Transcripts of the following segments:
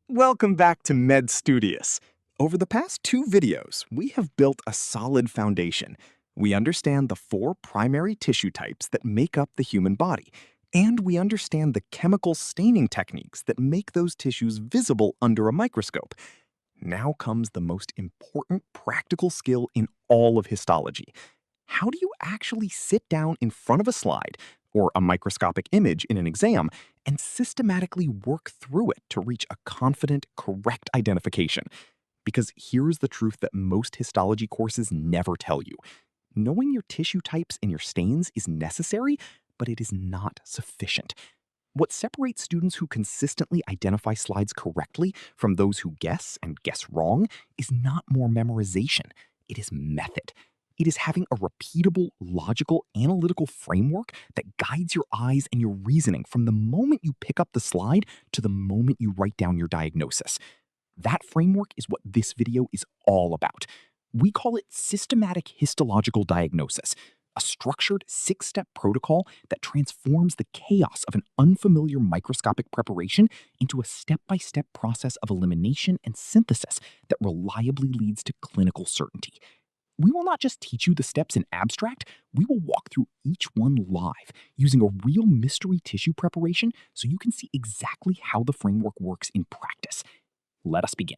Welcome back to Studious. Over the past 2 videos, we have built a solid foundation. We understand the 4 primary tissue types that make up the human body, and we understand the chemical staining techniques that make those tissues visible under a microscope. Now comes the most important practical skill in all of histology. How do you actually sit down in front of a slide or a microscopic image in an exam and systematically work through it to reach a confident, correct identification? Because here's the truth that most histology courses never tell you. Knowing your tissue types and your stains is necessary, but it is not sufficient. What separates students who consistently identify slides correctly from those who guess and guess wrong is not more memorization. It is method. It is having a repeatable, logical, analytical framework that guides your eyes and your reasoning from the moment you pick up the slide to the moment you write down your diagnosis. That framework is what this video is all about. We call it systematic histological diagnosis, a structured 6-step protocol that transforms the chaos of an unfamiliar microscopic preparation into a step-by-step process of elimination and synthesis that reliably leads to clinical certainty. We will not just teach you the steps in abstract, we will walk through each one live, using a real mystery tissue preparation so you can see exactly how the framework works in practice. Let us begin.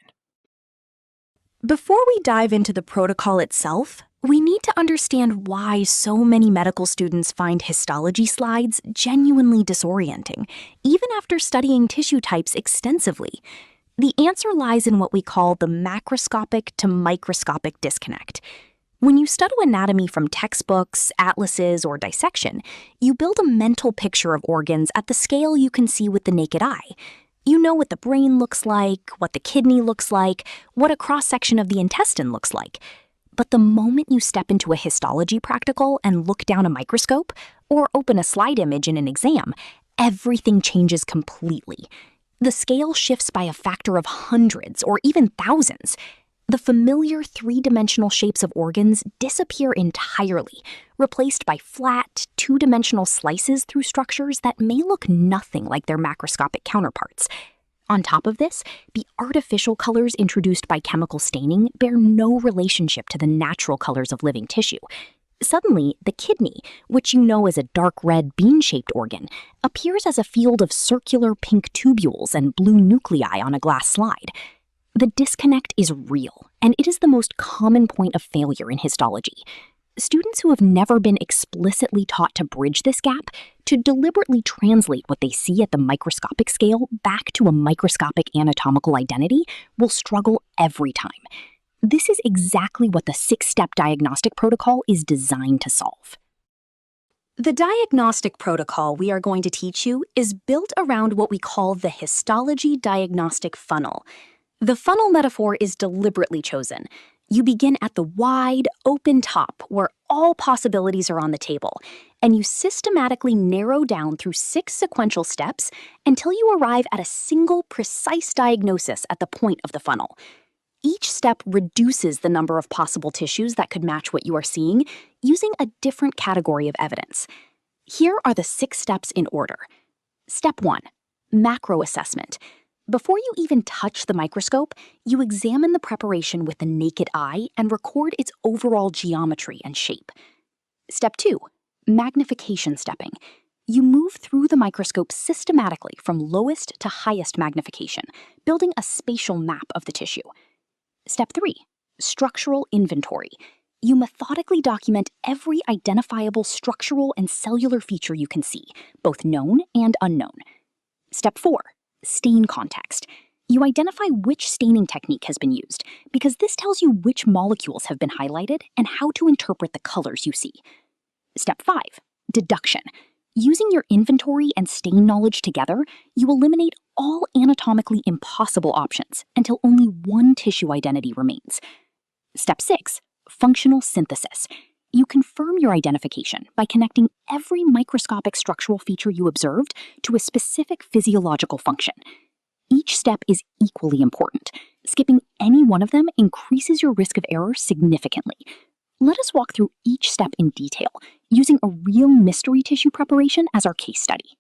Before we dive into the protocol itself, we need to understand why so many medical students find histology slides genuinely disorienting, even after studying tissue types extensively. The answer lies in what we call the macroscopic to microscopic disconnect. When you study anatomy from textbooks, atlases, or dissection, you build a mental picture of organs at the scale you can see with the naked eye. You know what the brain looks like, what the kidney looks like, what a cross-section of the intestine looks like. But the moment you step into a histology practical and look down a microscope, or open a slide image in an exam, everything changes completely. The scale shifts by a factor of hundreds or even thousands. The familiar 3-dimensional shapes of organs disappear entirely, replaced by flat, 2-dimensional slices through structures that may look nothing like their macroscopic counterparts. On top of this, the artificial colors introduced by chemical staining bear no relationship to the natural colors of living tissue. Suddenly, the kidney, which you know as a dark red bean-shaped organ, appears as a field of circular pink tubules and blue nuclei on a glass slide. The disconnect is real, and it is the most common point of failure in histology. Students who have never been explicitly taught to bridge this gap, to deliberately translate what they see at the microscopic scale back to a microscopic anatomical identity, will struggle every time. This is exactly what the 6-step diagnostic protocol is designed to solve. The diagnostic protocol we are going to teach you is built around what we call the histology diagnostic funnel. The funnel metaphor is deliberately chosen. You begin at the wide, open top where all possibilities are on the table, and you systematically narrow down through 6 sequential steps until you arrive at a single precise diagnosis at the point of the funnel. Each step reduces the number of possible tissues that could match what you are seeing using a different category of evidence. Here are the 6 steps in order. Step 1. Macro assessment. Before you even touch the microscope, you examine the preparation with the naked eye and record its overall geometry and shape. Step 2. Magnification stepping. You move through the microscope systematically from lowest to highest magnification, building a spatial map of the tissue. Step 3. Structural inventory. You methodically document every identifiable structural and cellular feature you can see, both known and unknown. Step 4. Stain context. You identify which staining technique has been used, because this tells you which molecules have been highlighted and how to interpret the colors you see. Step 5. Deduction. Using your inventory and stain knowledge together, you eliminate all anatomically impossible options until only one tissue identity remains. Step 6. Functional synthesis. You confirm your identification by connecting every microscopic structural feature you observed to a specific physiological function. Each step is equally important. Skipping any one of them increases your risk of error significantly. Let us walk through each step in detail, using a real mystery tissue preparation as our case study.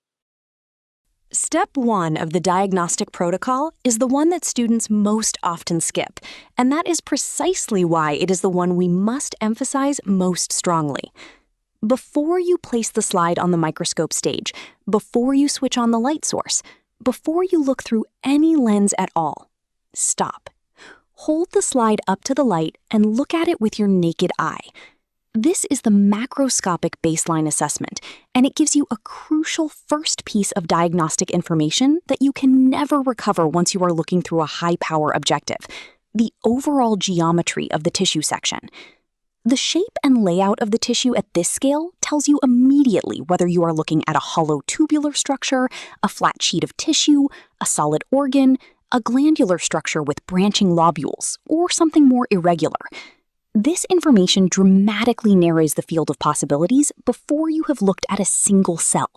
Step 1 of the diagnostic protocol is the one that students most often skip, and that is precisely why it is the one we must emphasize most strongly. Before you place the slide on the microscope stage, before you switch on the light source, before you look through any lens at all, stop. Hold the slide up to the light and look at it with your naked eye. This is the macroscopic baseline assessment, and it gives you a crucial first piece of diagnostic information that you can never recover once you are looking through a high-power objective: the overall geometry of the tissue section. The shape and layout of the tissue at this scale tells you immediately whether you are looking at a hollow tubular structure, a flat sheet of tissue, a solid organ, a glandular structure with branching lobules, or something more irregular. This information dramatically narrows the field of possibilities before you have looked at a single cell.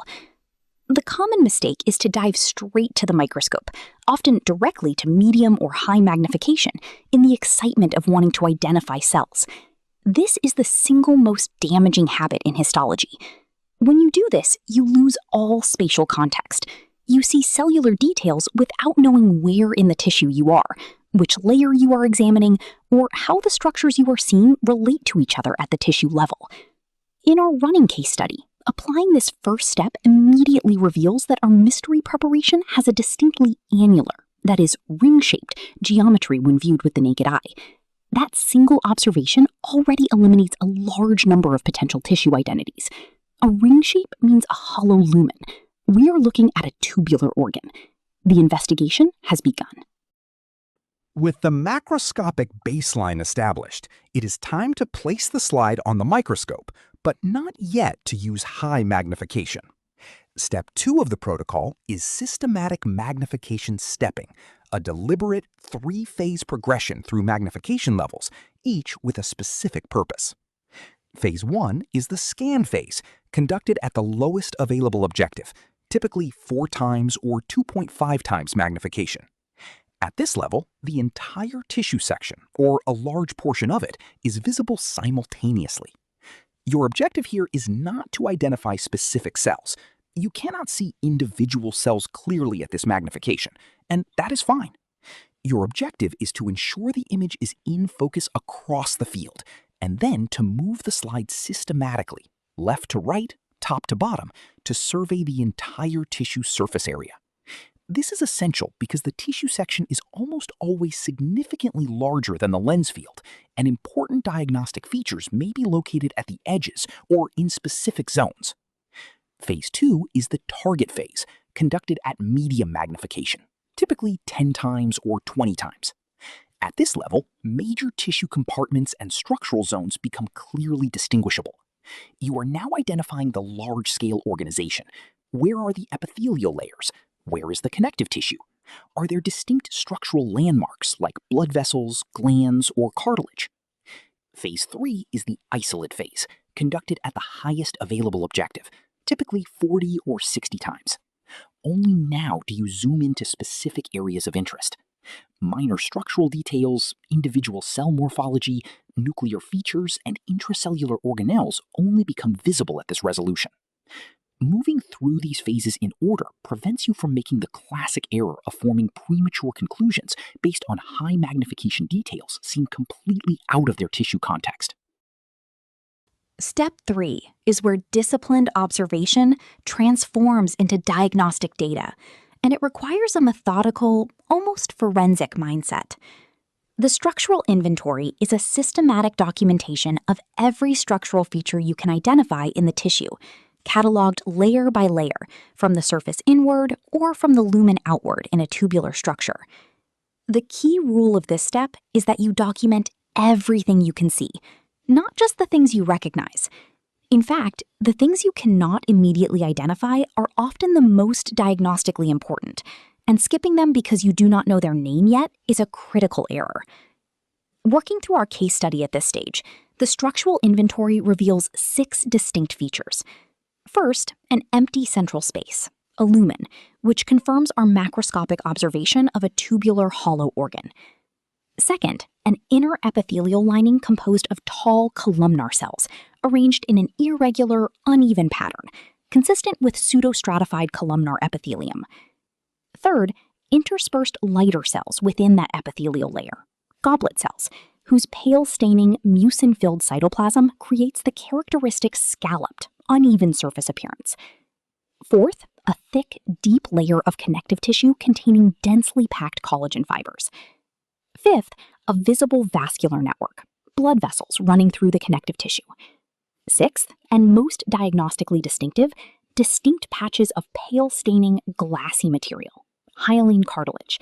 The common mistake is to dive straight to the microscope, often directly to medium or high magnification, in the excitement of wanting to identify cells. This is the single most damaging habit in histology. When you do this, you lose all spatial context. You see cellular details without knowing where in the tissue you are, which layer you are examining, or how the structures you are seeing relate to each other at the tissue level. In our running case study, applying this first step immediately reveals that our mystery preparation has a distinctly annular, that is, ring-shaped, geometry when viewed with the naked eye. That single observation already eliminates a large number of potential tissue identities. A ring shape means a hollow lumen. We are looking at a tubular organ. The investigation has begun. With the macroscopic baseline established, it is time to place the slide on the microscope, but not yet to use high magnification. Step 2 of the protocol is systematic magnification stepping, a deliberate 3-phase progression through magnification levels, each with a specific purpose. Phase 1 is the scan phase, conducted at the lowest available objective, typically 4 times or 2.5 times magnification. At this level, the entire tissue section, or a large portion of it, is visible simultaneously. Your objective here is not to identify specific cells. You cannot see individual cells clearly at this magnification, and that is fine. Your objective is to ensure the image is in focus across the field, and then to move the slide systematically, left to right, top to bottom, to survey the entire tissue surface area. This is essential because the tissue section is almost always significantly larger than the lens field, and important diagnostic features may be located at the edges or in specific zones. Phase 2 is the target phase, conducted at medium magnification, typically 10 times or 20 times. At this level, major tissue compartments and structural zones become clearly distinguishable. You are now identifying the large-scale organization. Where are the epithelial layers? Where is the connective tissue? Are there distinct structural landmarks like blood vessels, glands, or cartilage? Phase 3 is the isolate phase, conducted at the highest available objective, typically 40 or 60 times. Only now do you zoom into specific areas of interest. Minor structural details, individual cell morphology, nuclear features, and intracellular organelles only become visible at this resolution. Moving through these phases in order prevents you from making the classic error of forming premature conclusions based on high magnification details seen completely out of their tissue context. Step 3 is where disciplined observation transforms into diagnostic data, and it requires a methodical, almost forensic mindset. The structural inventory is a systematic documentation of every structural feature you can identify in the tissue, cataloged layer by layer, from the surface inward or from the lumen outward in a tubular structure. The key rule of this step is that you document everything you can see, not just the things you recognize. In fact, the things you cannot immediately identify are often the most diagnostically important, and skipping them because you do not know their name yet is a critical error. Working through our case study at this stage, the structural inventory reveals 6 distinct features. First, an empty central space, a lumen, which confirms our macroscopic observation of a tubular hollow organ. Second, an inner epithelial lining composed of tall columnar cells, arranged in an irregular, uneven pattern. consistent with pseudostratified columnar epithelium. Third, interspersed lighter cells within that epithelial layer, goblet cells, whose pale staining, mucin-filled cytoplasm creates the characteristic scalloped, uneven surface appearance. Fourth, a thick, deep layer of connective tissue containing densely packed collagen fibers. Fifth, a visible vascular network, blood vessels running through the connective tissue. Sixth, and most diagnostically distinctive, distinct patches of pale staining, glassy material, hyaline cartilage.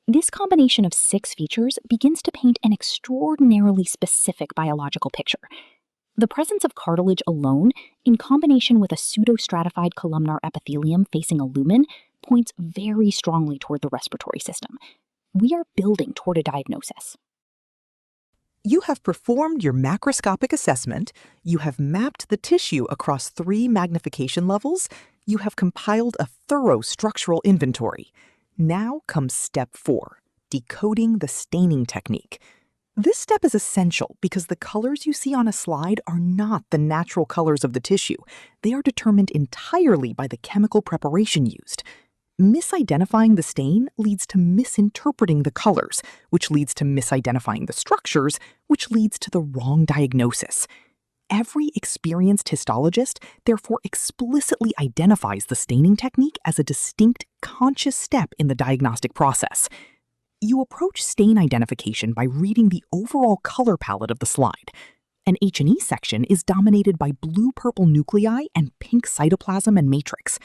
This combination of 6 features begins to paint an extraordinarily specific biological picture. The presence of cartilage alone, in combination with a pseudostratified columnar epithelium facing a lumen, points very strongly toward the respiratory system. We are building toward a diagnosis. You have performed your macroscopic assessment, you have mapped the tissue across 3 magnification levels, you have compiled a thorough structural inventory. Now comes step 4, decoding the staining technique. This step is essential because the colors you see on a slide are not the natural colors of the tissue. They are determined entirely by the chemical preparation used. Misidentifying the stain leads to misinterpreting the colors, which leads to misidentifying the structures, which leads to the wrong diagnosis. Every experienced histologist therefore explicitly identifies the staining technique as a distinct, conscious step in the diagnostic process. You approach stain identification by reading the overall color palette of the slide. An H&E section is dominated by blue-purple nuclei and pink cytoplasm and matrix.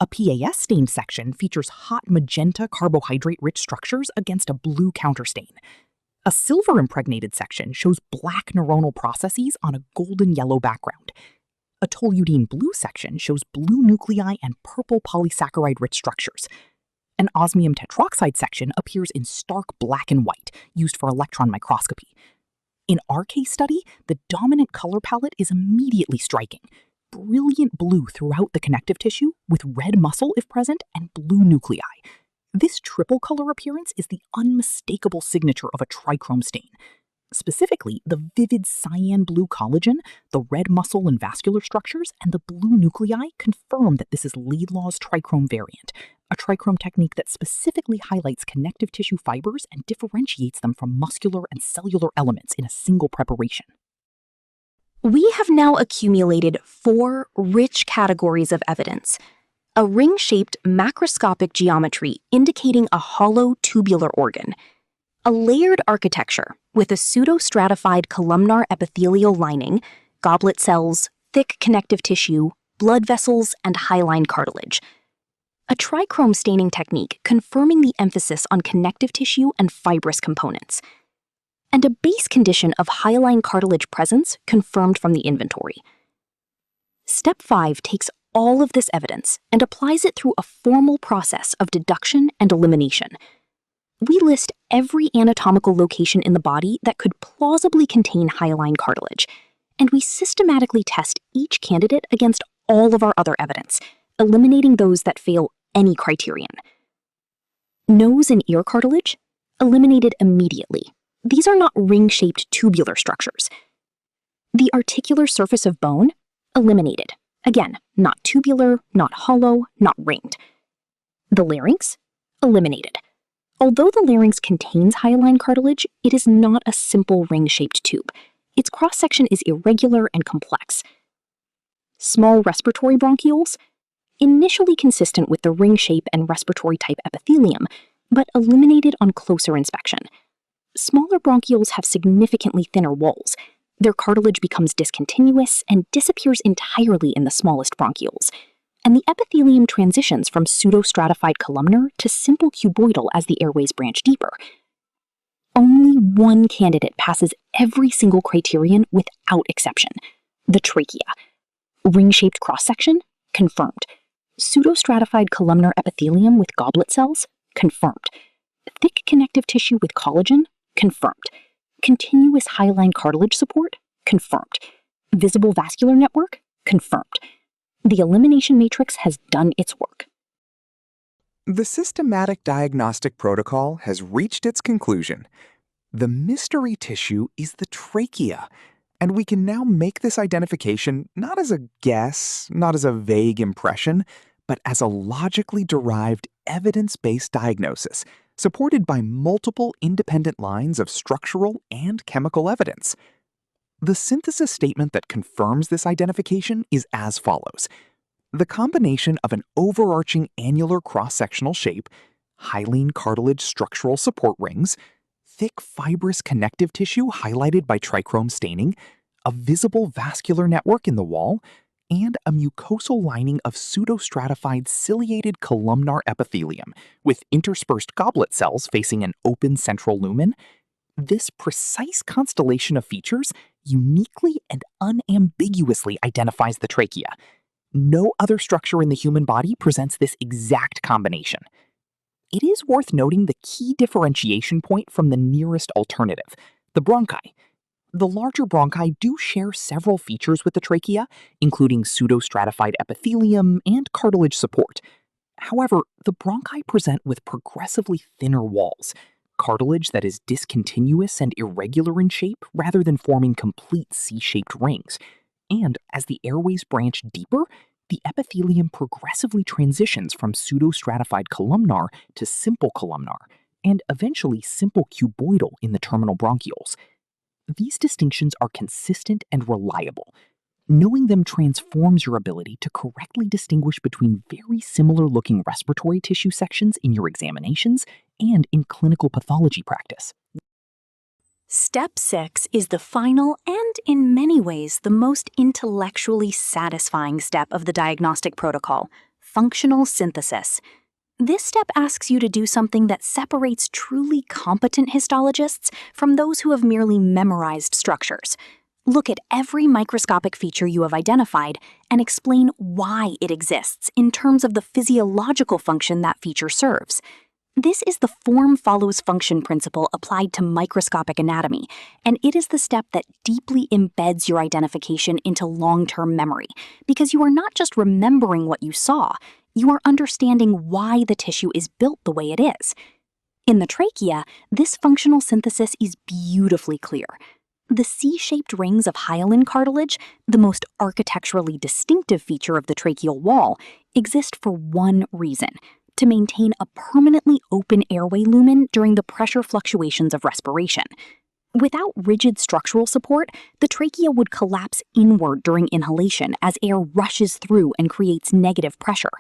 A PAS stain section features hot magenta carbohydrate-rich structures against a blue counterstain. A silver-impregnated section shows black neuronal processes on a golden-yellow background. A toluidine blue section shows blue nuclei and purple polysaccharide-rich structures. An osmium tetroxide section appears in stark black and white, used for electron microscopy. In our case study, the dominant color palette is immediately striking. Brilliant blue throughout the connective tissue, with red muscle if present, and blue nuclei. This triple color appearance is the unmistakable signature of a trichrome stain. Specifically, the vivid cyan blue collagen, the red muscle and vascular structures, and the blue nuclei confirm that this is Laidlaw's trichrome variant, a trichrome technique that specifically highlights connective tissue fibers and differentiates them from muscular and cellular elements in a single preparation. We have now accumulated 4 rich categories of evidence. A ring-shaped macroscopic geometry indicating a hollow tubular organ, a layered architecture with a pseudostratified columnar epithelial lining, goblet cells, thick connective tissue, blood vessels, and hyaline cartilage. A trichrome staining technique confirming the emphasis on connective tissue and fibrous components. And a base condition of hyaline cartilage presence confirmed from the inventory. Step 5 takes all of this evidence and applies it through a formal process of deduction and elimination. We list every anatomical location in the body that could plausibly contain hyaline cartilage, and we systematically test each candidate against all of our other evidence, eliminating those that fail any criterion. Nose and ear cartilage? Eliminated immediately. These are not ring-shaped tubular structures. The articular surface of bone? Eliminated. Again, not tubular, not hollow, not ringed. The larynx? Eliminated. Although the larynx contains hyaline cartilage, it is not a simple ring-shaped tube. Its cross-section is irregular and complex. Small respiratory bronchioles? Initially consistent with the ring shape and respiratory type epithelium, but eliminated on closer inspection. Smaller bronchioles have significantly thinner walls. Their cartilage becomes discontinuous and disappears entirely in the smallest bronchioles, and the epithelium transitions from pseudostratified columnar to simple cuboidal as the airways branch deeper. Only one candidate passes every single criterion without exception: the trachea. Ring-shaped cross-section? Confirmed. Pseudostratified columnar epithelium with goblet cells? Confirmed. Thick connective tissue with collagen? Confirmed. Continuous hyaline cartilage support? Confirmed. Visible vascular network? Confirmed. The elimination matrix has done its work. The systematic diagnostic protocol has reached its conclusion. The mystery tissue is the trachea, And we can now make this identification not as a guess, not as a vague impression, but as a logically derived, evidence-based diagnosis, supported by multiple independent lines of structural and chemical evidence. The synthesis statement that confirms this identification is as follows. The combination of an overarching annular cross-sectional shape, hyaline cartilage structural support rings, thick fibrous connective tissue highlighted by trichrome staining, a visible vascular network in the wall, and a mucosal lining of pseudostratified ciliated columnar epithelium with interspersed goblet cells facing an open central lumen. This precise constellation of features uniquely and unambiguously identifies the trachea. No other structure in the human body presents this exact combination. It is worth noting the key differentiation point from the nearest alternative, the bronchi. The larger bronchi do share several features with the trachea, including pseudostratified epithelium and cartilage support. However, the bronchi present with progressively thinner walls, cartilage that is discontinuous and irregular in shape rather than forming complete C-shaped rings. And as the airways branch deeper, the epithelium progressively transitions from pseudostratified columnar to simple columnar, and eventually simple cuboidal in the terminal bronchioles. These distinctions are consistent and reliable. Knowing them transforms your ability to correctly distinguish between very similar-looking respiratory tissue sections in your examinations and in clinical pathology practice. Step 6 is the final and, in many ways, the most intellectually satisfying step of the diagnostic protocol, functional synthesis. This step asks you to do something that separates truly competent histologists from those who have merely memorized structures. Look at every microscopic feature you have identified and explain why it exists in terms of the physiological function that feature serves. This is the form follows function principle applied to microscopic anatomy, and it is the step that deeply embeds your identification into long-term memory, because you are not just remembering what you saw, you are understanding why the tissue is built the way it is. In the trachea, this functional synthesis is beautifully clear. The C-shaped rings of hyaline cartilage, the most architecturally distinctive feature of the tracheal wall, exist for one reason: to maintain a permanently open airway lumen during the pressure fluctuations of respiration. Without rigid structural support, the trachea would collapse inward during inhalation as air rushes through and creates negative pressure.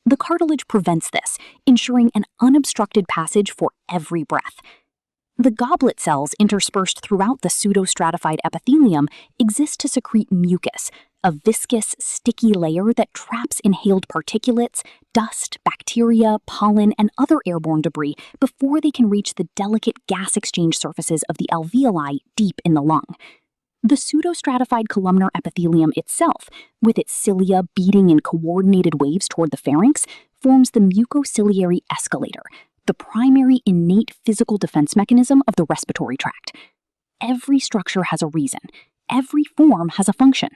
The cartilage prevents this, ensuring an unobstructed passage for every breath. The goblet cells interspersed throughout the pseudostratified epithelium exist to secrete mucus, a viscous, sticky layer that traps inhaled particulates, dust, bacteria, pollen, and other airborne debris before they can reach the delicate gas exchange surfaces of the alveoli deep in the lung. The pseudostratified columnar epithelium itself, with its cilia beating in coordinated waves toward the pharynx, forms the mucociliary escalator, the primary innate physical defense mechanism of the respiratory tract. Every structure has a reason. Every form has a function.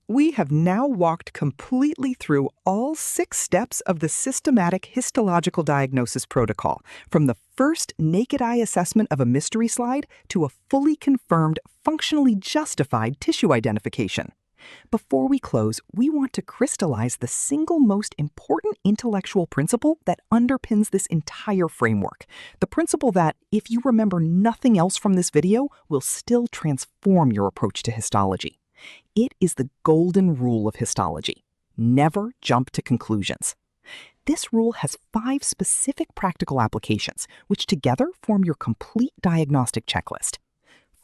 We have now walked completely through all 6 steps of the systematic histological diagnosis protocol, from the first naked eye assessment of a mystery slide to a fully confirmed, functionally justified tissue identification. Before we close, we want to crystallize the single most important intellectual principle that underpins this entire framework. The principle that, if you remember nothing else from this video, will still transform your approach to histology. It is the golden rule of histology: never jump to conclusions. This rule has 5 specific practical applications, which together form your complete diagnostic checklist.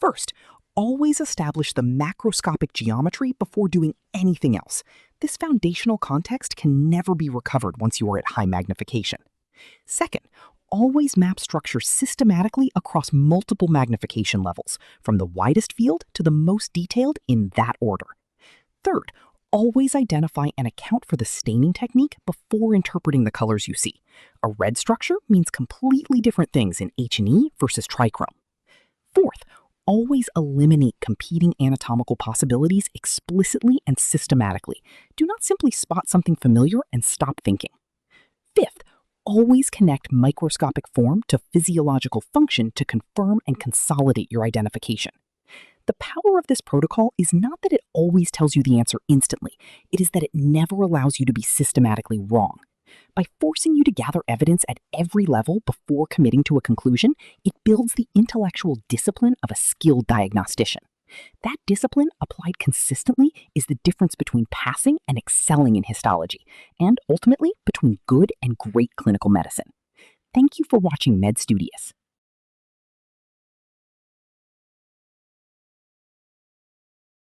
First, always establish the macroscopic geometry before doing anything else. This foundational context can never be recovered once you are at high magnification. Second, always map structure systematically across multiple magnification levels, from the widest field to the most detailed in that order. Third, always identify and account for the staining technique before interpreting the colors you see. A red structure means completely different things in H&E versus trichrome. Fourth, always eliminate competing anatomical possibilities explicitly and systematically. Do not simply spot something familiar and stop thinking. Fifth, always connect microscopic form to physiological function to confirm and consolidate your identification. The power of this protocol is not that it always tells you the answer instantly. It is that it never allows you to be systematically wrong. By forcing you to gather evidence at every level before committing to a conclusion, it builds the intellectual discipline of a skilled diagnostician. That discipline, applied consistently, is the difference between passing and excelling in histology, and ultimately between good and great clinical medicine. Thank you for watching Studious.